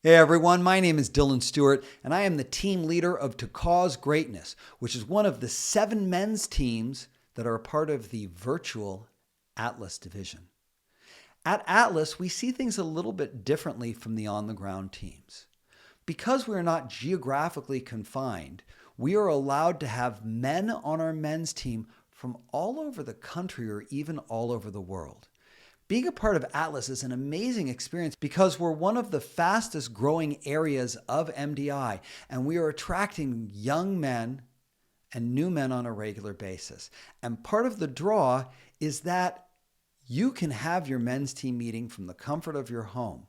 Hey everyone, my name is Dylan Stewart, and I am the team leader of To Cause Greatness, which is one of the 7 men's teams that are a part of the virtual Atlas division. At Atlas, we see things a little bit differently from the on-the-ground teams. Because we are not geographically confined, we are allowed to have men on our men's team from all over the country or even all over the world. Being a part of Atlas is an amazing experience because we're one of the fastest growing areas of MDI, and we are attracting young men and new men on a regular basis. And part of the draw is that you can have your men's team meeting from the comfort of your home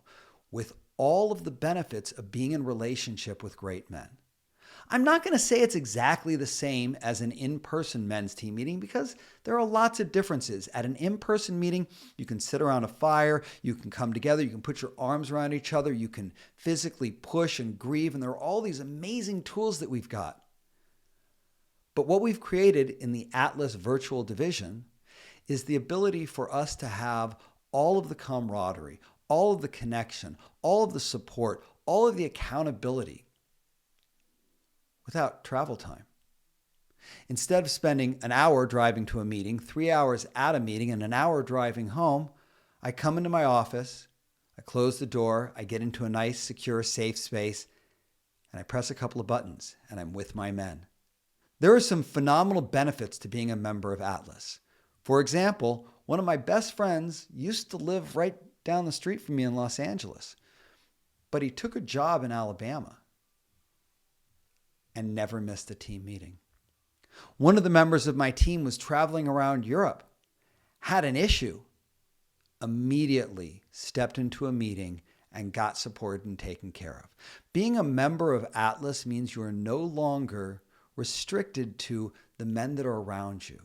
with all of the benefits of being in relationship with great men. I'm not going to say it's exactly the same as an in-person men's team meeting because there are lots of differences. At an in-person meeting, you can sit around a fire, you can come together, you can put your arms around each other, you can physically push and grieve, and there are all these amazing tools that we've got. But what we've created in the Atlas virtual division is the ability for us to have all of the camaraderie, all of the connection, all of the support, all of the accountability without travel time. Instead of spending an hour driving to a meeting, 3 hours at a meeting, and an hour driving home, I come into my office, I close the door, I get into a nice, secure, safe space, and I press a couple of buttons, and I'm with my men. There are some phenomenal benefits to being a member of Atlas. For example, one of my best friends used to live right down the street from me in Los Angeles, but he took a job in Alabama and never missed a team meeting. One of the members of my team was traveling around Europe, had an issue, immediately stepped into a meeting and got supported and taken care of. Being a member of Atlas means you are no longer restricted to the men that are around you,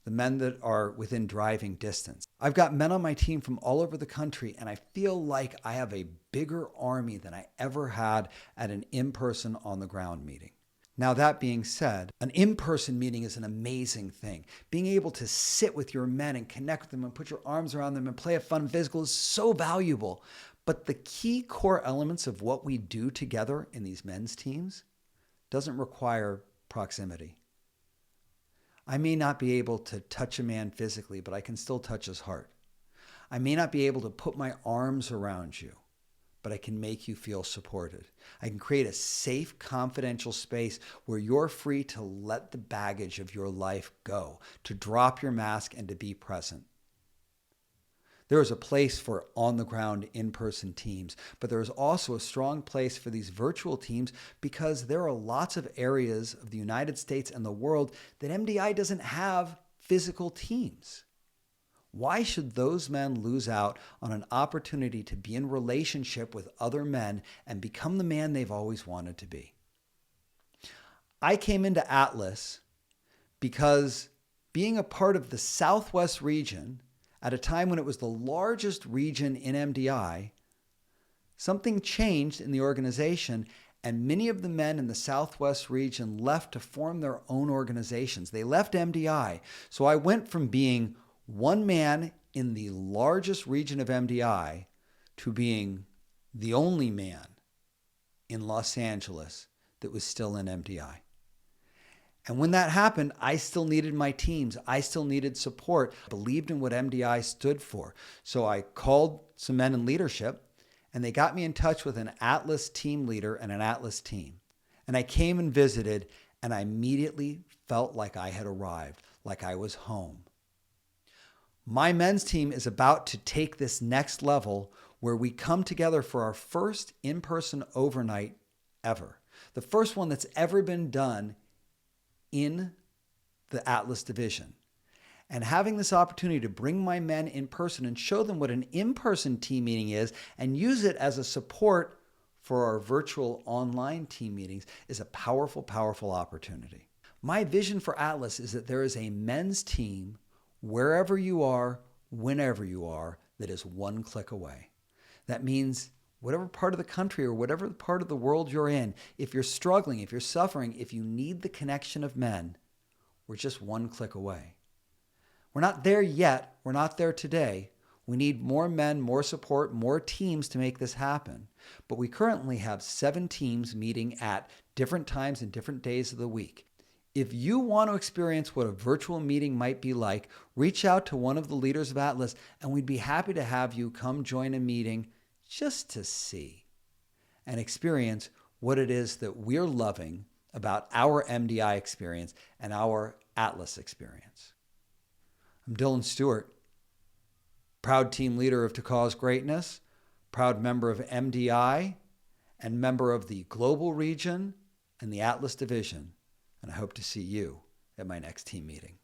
the men that are within driving distance. I've got men on my team from all over the country, and I feel like I have a bigger army than I ever had at an in-person on-the-ground meeting. Now, that being said, an in-person meeting is an amazing thing. Being able to sit with your men and connect with them and put your arms around them and play a fun physical is so valuable. But the key core elements of what we do together in these men's teams doesn't require proximity. I may not be able to touch a man physically, but I can still touch his heart. I may not be able to put my arms around you, but I can make you feel supported. I can create a safe, confidential space where you're free to let the baggage of your life go, to drop your mask and to be present. There is a place for on-the-ground, in-person teams, but there is also a strong place for these virtual teams because there are lots of areas of the United States and the world that MDI doesn't have physical teams. Why should those men lose out on an opportunity to be in relationship with other men and become the man they've always wanted to be? I came into Atlas because being a part of the Southwest region at a time when it was the largest region in MDI, something changed in the organization, and many of the men in the Southwest region left to form their own organizations. They left MDI. So I went from being one man in the largest region of MDI to being the only man in Los Angeles that was still in MDI. And when that happened, I still needed my teams. I still needed support. I believed in what MDI stood for. So I called some men in leadership, and they got me in touch with an Atlas team leader and an Atlas team. And I came and visited, and I immediately felt like I had arrived, like I was home. My men's team is about to take this next level where we come together for our first in-person overnight ever. The first one that's ever been done in the Atlas division. And having this opportunity to bring my men in person and show them what an in-person team meeting is and use it as a support for our virtual online team meetings is a powerful, powerful opportunity. My vision for Atlas is that there is a men's team wherever you are, whenever you are, that is one click away. That means whatever part of the country or whatever part of the world you're in, if you're struggling, if you're suffering, if you need the connection of men, we're just one click away. We're not there yet. We're not there today. We need more men, more support, more teams to make this happen. But we currently have 7 teams meeting at different times and different days of the week. If you want to experience what a virtual meeting might be like, reach out to one of the leaders of Atlas, and we'd be happy to have you come join a meeting just to see and experience what it is that we're loving about our MDI experience and our Atlas experience. I'm Dylan Stewart, proud team leader of To Cause Greatness, proud member of MDI, and member of the Global Region and the Atlas Division. And I hope to see you at my next team meeting.